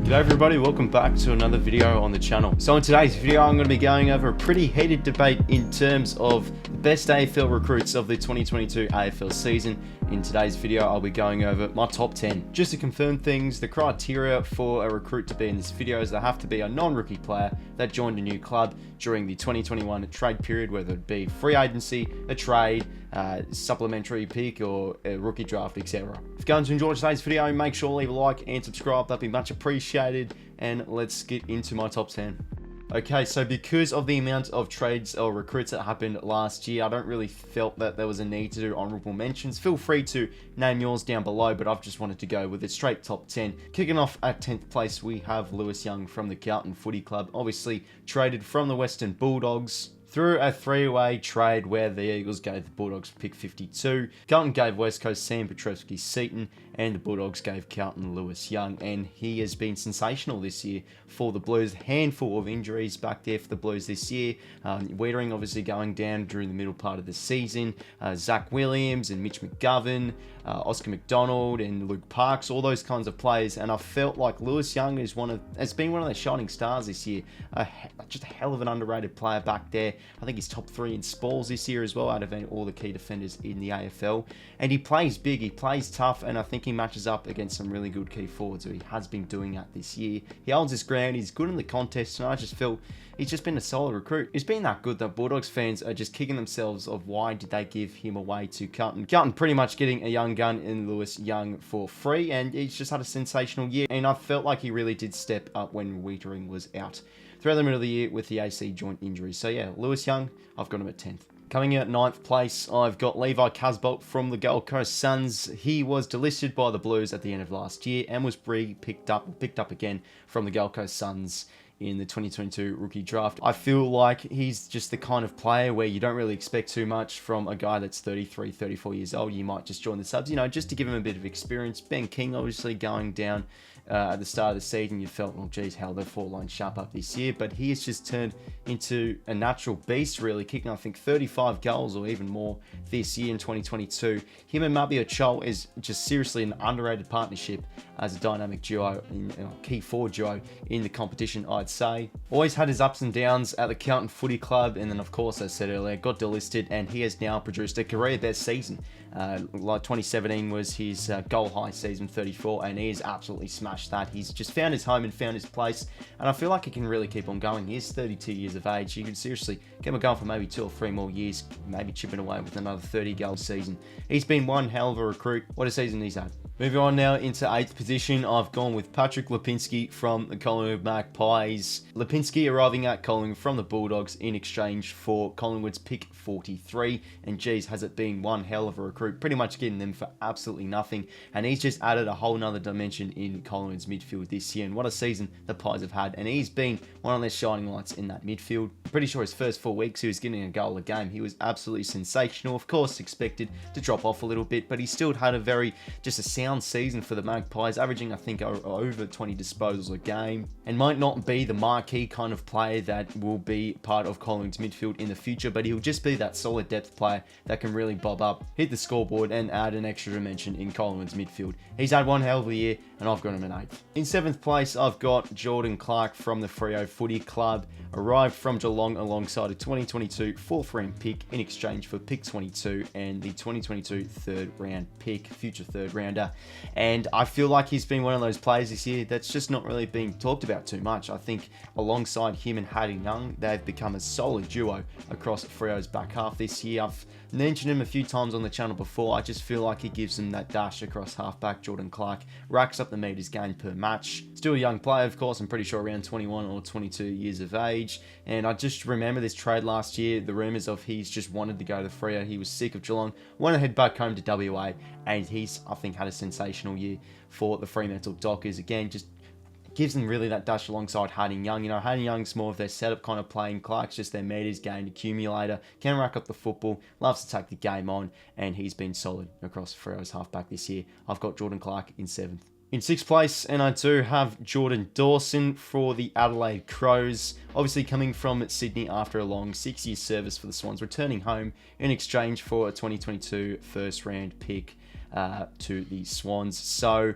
G'day everybody, welcome back to another video on the channel. So in today's video, I'm going to be going over a pretty heated debate in terms of the best AFL recruits of the 2022 AFL season. In today's video, I'll be going over my top 10. Just to confirm things, the criteria for a recruit to be in this video is they have to be a non-rookie player that joined a new club during the 2021 trade period, whether it be free agency, a trade, supplementary pick, or a rookie draft, etc. If you're going to enjoy today's video, make sure to leave a like and subscribe. That'd be much appreciated. And let's get into my top 10. Okay, so because of the amount of trades or recruits that happened last year, I don't really felt that there was a need to do honorable mentions. Feel free to name yours down below, but I've just wanted to go with a straight top 10. Kicking off at 10th place, we have 𝐼𝐻𝐿𝐼 from the Carlton Footy Club, obviously traded from the Western Bulldogs through a three-way trade where the Eagles gave the Bulldogs pick 52. Carlton gave West Coast Sam 𝗏𝐻𝐿𝐼, and the Bulldogs gave Carlton 𝐼𝐻𝐿𝐼, and he has been sensational this year for the Blues. Handful of injuries back there for the Blues this year. 𝐻𝐻𝐿𝐼 obviously going down during the middle part of the season. Zach Williams and Mitch McGovern, Oscar McDonald and Luke Parks, all those kinds of players, and I felt like 𝐻𝐻𝐿𝐼 has been one of their shining stars this year. Just a hell of an underrated player back there. I think he's top 3 in spoils this year as well, out of all the key defenders in the AFL. And he plays big, he plays tough, and I think he matches up against some really good key forwards, who he has been doing that this year. He holds his ground, he's good in the contest, and I just feel he's just been a solid recruit. He's been that good that Bulldogs fans are just kicking themselves of why did they give him away to Carlton. Carlton pretty much getting a young gun in 𝐻𝐻𝐿𝐼 for free, and he's just had a sensational year, and I felt like he really did step up when 𝐻𝐻𝐿𝐼 was out throughout the middle of the year with the AC joint injury. So yeah, 𝐻𝐻𝐿𝐼, I've got him at 10th. Coming in at 9th place, I've got 𝐿𝐼𝐻𝐿𝐼 from the Gold Coast Suns. He was delisted by the Blues at the end of last year and was picked up again from the Gold Coast Suns in the 2022 rookie draft. I feel like he's just the kind of player where you don't really expect too much from a guy that's 33, 34 years old. You might just join the subs, just to give him a bit of experience. Ben King obviously going down at the start of the season, you felt, well, geez, how they've fallen sharp up this year, but he has just turned into a natural beast, really, kicking, I think, 35 goals or even more this year in 2022. Him and 𝐵𝐵𝐿𝐼 is just seriously an underrated partnership as a dynamic duo, key forward duo in the competition, I'd say. Always had his ups and downs at the Carlton Footy Club, and then, of course, as I said earlier, got delisted, and he has now produced a career best season. Like 2017 was his goal high season, 34, and he has absolutely smashed that. He's just found his home and found his place, and I feel like he can really keep on going. He is 32 years of age. He could seriously get him going for maybe 2 or 3 more years, maybe chipping away with another 30-goal season. He's been one hell of a recruit. What a season he's had. Moving on now into 8th position, I've gone with Patrick 𝗏𝐿𝐼𝐻𝐿𝐼 from the Collingwood Magpies. 𝗏𝐿𝐼𝐻𝐿𝐼 arriving at Collingwood from the Bulldogs in exchange for Collingwood's pick 43. And geez, has it been one hell of a recruit, pretty much getting them for absolutely nothing. And he's just added a whole nother dimension in Collingwood's midfield this year. And what a season the Pies have had. And he's been one of their shining lights in that midfield. I'm pretty sure his first 4 weeks he was getting a goal a game. He was absolutely sensational. Of course, expected to drop off a little bit, but he still had a sound season for the Magpies, averaging, I think, over 20 disposals a game, and might not be the marquee kind of player that will be part of Collingwood's midfield in the future, but he'll just be that solid depth player that can really bob up, hit the scoreboard, and add an extra dimension in Collingwood's midfield. He's had one hell of a year, and I've got him in 8th. In 7th place, I've got Jordan Clark from the Freo Footy Club. Arrived from Geelong alongside a 2022 4th round pick in exchange for pick 22 and the 2022 3rd round pick, future 3rd rounder. And I feel like he's been one of those players this year that's just not really being talked about too much. I think alongside him and 𝐻𝐻𝐿𝐼, they've become a solid duo across Freo's back half this year. I've mentioned him a few times on the channel before. I just feel like he gives them that dash across halfback. Jordan Clark racks up the meters gained per match. Still a young player, of course. I'm pretty sure around 21 or 22 years of age. And I just remember this trade last year, the rumours of he's just wanted to go to Freo. He was sick of Geelong, wanted to head back home to WA, and he's, I think, had a sensational year for the Fremantle Dockers. Again, just gives them really that dash alongside 𝐻𝐻𝐿𝐼. 𝐻𝐻𝐿𝐼's more of their setup kind of playing. Clark's just their meters gained accumulator, can rack up the football, loves to take the game on, and he's been solid across Freo's halfback this year. I've got Jordan Clark in 7th. In 6th place, and I do have Jordan Dawson for the Adelaide Crows. Obviously coming from Sydney after a long 6-year service for the Swans, returning home in exchange for a 2022 1st round pick to the Swans. So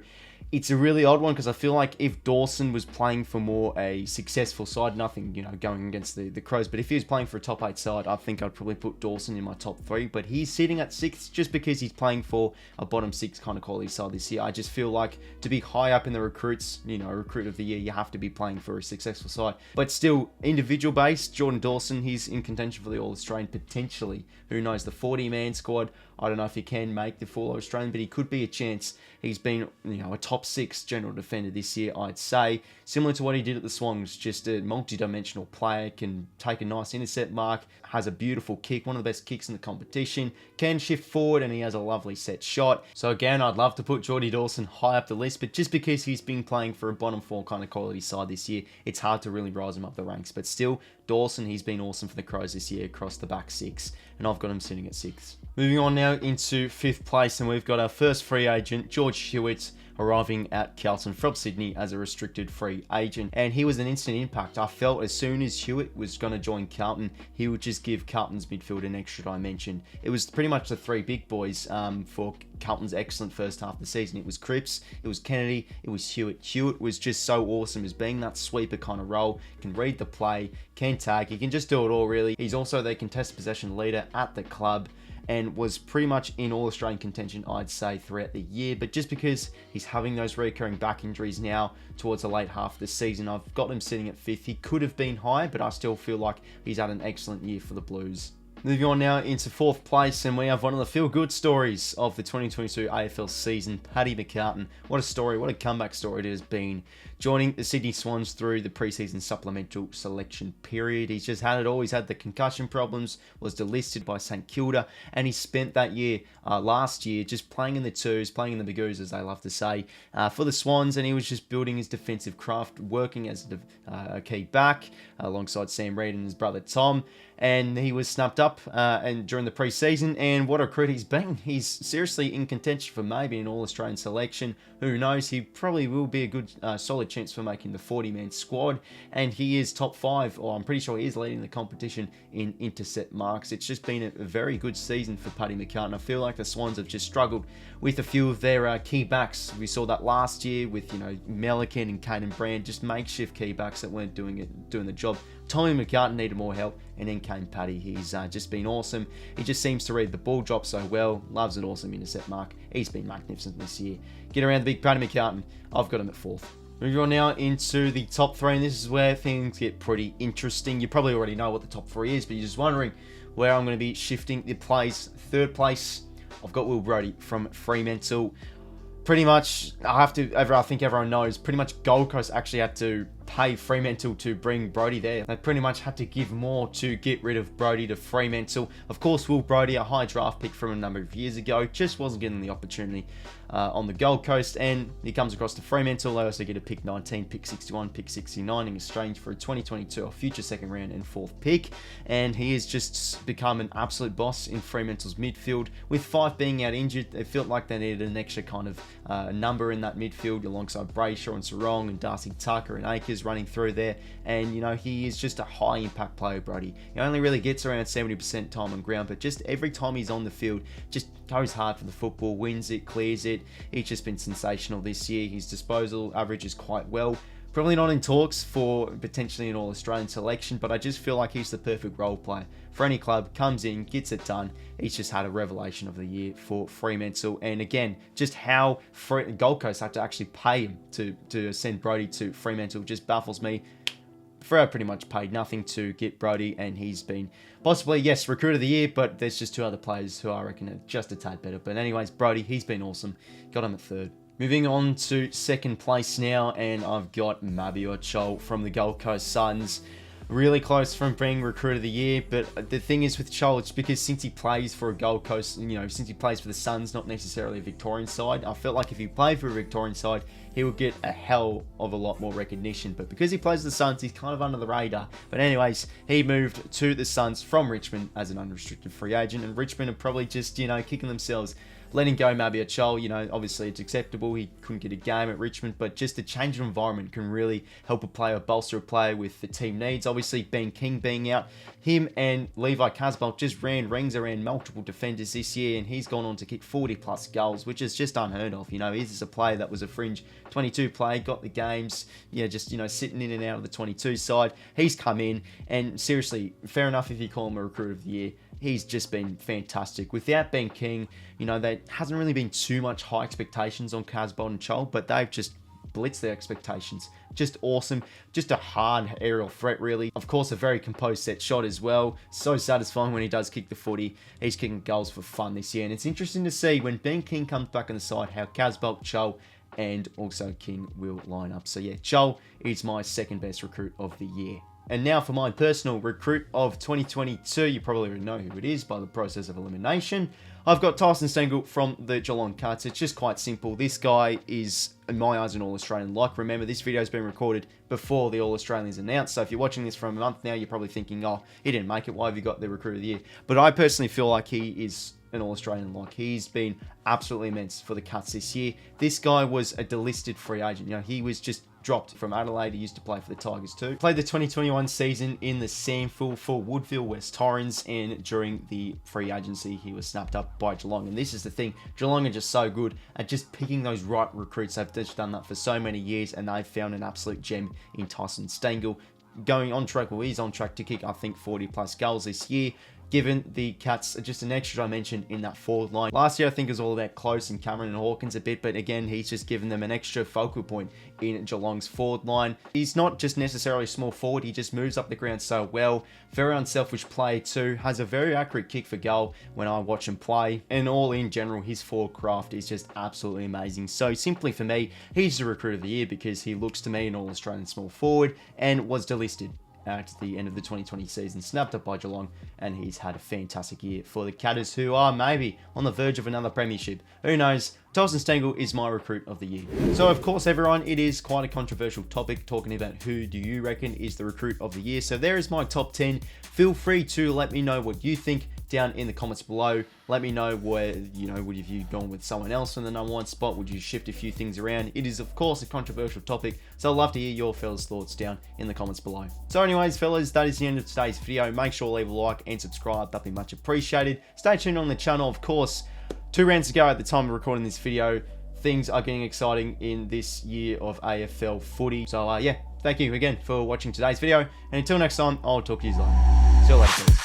it's a really odd one because I feel like if Dawson was playing for more a successful side, nothing, going against the Crows, but if he was playing for a top 8 side, I think I'd probably put Dawson in my top 3, but he's sitting at 6th just because he's playing for a bottom 6 kind of quality side this year. I just feel like to be high up in the recruits, recruit of the year, you have to be playing for a successful side. But still, individual based, Jordan Dawson, he's in contention for the All-Australian potentially. Who knows, the 40-man squad, I don't know if he can make the full Australian, but he could be a chance. He's been, a top 6 general defender this year, I'd say. Similar to what he did at the Swans, just a multi-dimensional player, can take a nice intercept mark, has a beautiful kick, one of the best kicks in the competition, can shift forward, and he has a lovely set shot. So again, I'd love to put Jordy Dawson high up the list, but just because he's been playing for a bottom 4 kind of quality side this year, it's hard to really rise him up the ranks. But still, Dawson, he's been awesome for the Crows this year across the back 6, and I've got him sitting at 6th. Moving on now into 5th place, and we've got our first free agent, 𝐓𝐡𝐞 arriving at Carlton from Sydney as a restricted free agent, and he was an instant impact. I felt as soon as Hewitt was going to join Carlton, he would just give Carlton's midfield an extra dimension. It was pretty much the 3 big boys for Carlton's excellent first half of the season. It was Cripps, it was Kennedy, it was Hewitt. Hewitt was just so awesome as being that sweeper kind of role, can read the play, can tag, he can just do it all really. He's also the contested possession leader at the club, and was pretty much in All-Australian contention, I'd say, throughout the year. But just because he's having those recurring back injuries now towards the late half of the season, I've got him sitting at 5th. He could have been higher, but I still feel like he's had an excellent year for the Blues. Moving on now into 4th place, and we have one of the feel-good stories of the 2022 AFL season, Paddy McCartan. What a story, what a comeback story it has been. Joining the Sydney Swans through the preseason supplemental selection period. He's just had it all. He's had the concussion problems, was delisted by St Kilda, and he spent that year, last year, just playing in the twos, playing in the bigoos, as they love to say, for the Swans, and he was just building his defensive craft, working as a key back, alongside Sam Reid and his brother Tom, and he was snapped up and during the preseason, and what a recruit he's been. He's seriously in contention for maybe an All-Australian selection. Who knows? He probably will be a good, solid chance for making the 40-man squad, and he is top 5, or I'm pretty sure he is leading the competition in intercept marks. It's just been a very good season for Paddy McCartan. I feel like the Swans have just struggled with a few of their key backs. We saw that last year with, Melican and Caden Brand, just makeshift key backs that weren't doing the job. Tommy McCartan needed more help, and then came Paddy. He's just been awesome. He just seems to read the ball drop so well. Loves an awesome intercept mark. He's been magnificent this year. Get around the big Paddy McCartan. I've got him at 4th. Moving on now into the top 3, and this is where things get pretty interesting. You probably already know what the top 3 is, but you're just wondering where I'm going to be shifting the plays. 3rd place, I've got Will Brodie from Fremantle. Pretty much, I think everyone knows, pretty much Gold Coast actually had to pay Fremantle to bring Brodie there. They pretty much had to give more to get rid of Brodie to Fremantle. Of course, Will Brodie, a high draft pick from a number of years ago, just wasn't getting the opportunity on the Gold Coast, and he comes across to Fremantle. They also get a pick 19, pick 61, pick 69 in exchange for a 2022 or future 2nd round and 4th pick, and he has just become an absolute boss in Fremantle's midfield. With 5 being out injured, they felt like they needed an extra kind of number in that midfield alongside Brayshaw and Sarong and Darcy Tucker and Akers running through there, and he is just a high impact player, Brodie. He only really gets around 70% time on ground, but just every time he's on the field, just goes hard for the football, wins it, clears it. He's just been sensational this year. His disposal averages quite well. Probably not in talks for potentially an All-Australian selection, but I just feel like he's the perfect role player for any club. Comes in, gets it done. He's just had a revelation of the year for Fremantle. And again, just how Gold Coast have to actually pay him to send Brodie to Fremantle just baffles me. Freo pretty much paid nothing to get Brodie, and he's been possibly, yes, recruit of the year, but there's just 2 other players who I reckon are just a tad better. But anyways, Brodie, he's been awesome. Got him at 3rd. Moving on to 2nd place now, and I've got 𝐬𝐻𝐿 from the Gold Coast Suns. Really close from being recruit of the year, but the thing is with 𝐻𝐿, it's because since he plays for a Gold Coast, since he plays for the Suns, not necessarily a Victorian side, I felt like if he played for a Victorian side, he would get a hell of a lot more recognition. But because he plays for the Suns, he's kind of under the radar. But anyways, he moved to the Suns from Richmond as an unrestricted free agent, and Richmond are probably just, kicking themselves letting go maybe 𝐴𝐷𝐿, you know, obviously it's acceptable. He couldn't get a game at Richmond, but just a change of environment can really help a player, bolster a player with the team needs. Obviously, 𝐵𝐸 being out, him and 𝐓𝐼𝐻𝐿𝐴 just ran rings around multiple defenders this year, and he's gone on to kick 40+ goals, which is just unheard of. You know, he's just a player that was a fringe 22 player, got the games, yeah, just, you know, sitting in and out of the 22 side. He's come in, and seriously, fair enough if you call him a recruit of the year. He's just been fantastic. Without 𝐵𝐸, you know, there hasn't really been too much high expectations on 𝐻𝐿𝐴 and 𝐶𝐬, but they've just blitzed their expectations. Just awesome. Just a hard aerial threat, really. Of course, a very composed set shot as well. So satisfying when he does kick the footy. He's kicking goals for fun this year. And it's interesting to see when 𝐵𝐸 comes back on the side how 𝐻𝐿𝐴, 𝐶𝐬, and also 𝐸 will line up. So yeah, 𝐶𝐬 is my second best recruit of the year. And now for my personal recruit of 2022. You probably already know who it is by the process of elimination. I've got Tyson Stengel from the Geelong Cats. It's just quite simple. This guy is, in my eyes, an All-Australian lock. Remember, this video has been recorded before the All-Australians announced. So if you're watching this for a month now, you're probably thinking, oh, he didn't make it. Why have you got the recruit of the year? But I personally feel like he is an All-Australian lock. He's been absolutely immense for the Cats this year. This guy was a delisted free agent. You know, he was just dropped from Adelaide. He used to play for the Tigers too. Played the 2021 season in the SANFL for Woodville West Torrens, and during the free agency, he was snapped up by Geelong. And this is the thing, Geelong are just so good at just picking those right recruits. They've just done that for so many years, and they've found an absolute gem in Tyson Stengel. Going on track, well, he's on track to kick, I think, 40+ goals this year, given the Cats just an extra dimension in that forward line. Last year, I think it was all about Close and Cameron and Hawkins a bit, but again, he's just given them an extra focal point in Geelong's forward line. He's not just necessarily a small forward, he just moves up the ground so well. Very unselfish play too, has a very accurate kick for goal when I watch him play, and all in general, his forward craft is just absolutely amazing. So simply for me, he's the recruit of the year because he looks to me an All-Australian small forward and was delisted at the end of the 2020 season, snapped up by Geelong, and he's had a fantastic year for the Catters, who are maybe on the verge of another premiership. Who knows? Tyson Stengel is my recruit of the year. So of course, everyone, it is quite a controversial topic talking about who do you reckon is the recruit of the year. So there is my top 10. Feel free to let me know what you think down in the comments below. Let me know where, you know, would you gone with someone else in the #1 spot? Would you shift a few things around? It is, of course, a controversial topic, so I'd love to hear your fellas' thoughts down in the comments below. So anyways, fellas, that is the end of today's video. Make sure to leave a like and subscribe. That'd be much appreciated. Stay tuned on the channel, of course. 2 rounds to go at the time of recording this video. Things are getting exciting in this year of AFL footy. So yeah, thank you again for watching today's video. And until next time, I'll talk to you later. See you later, fellas.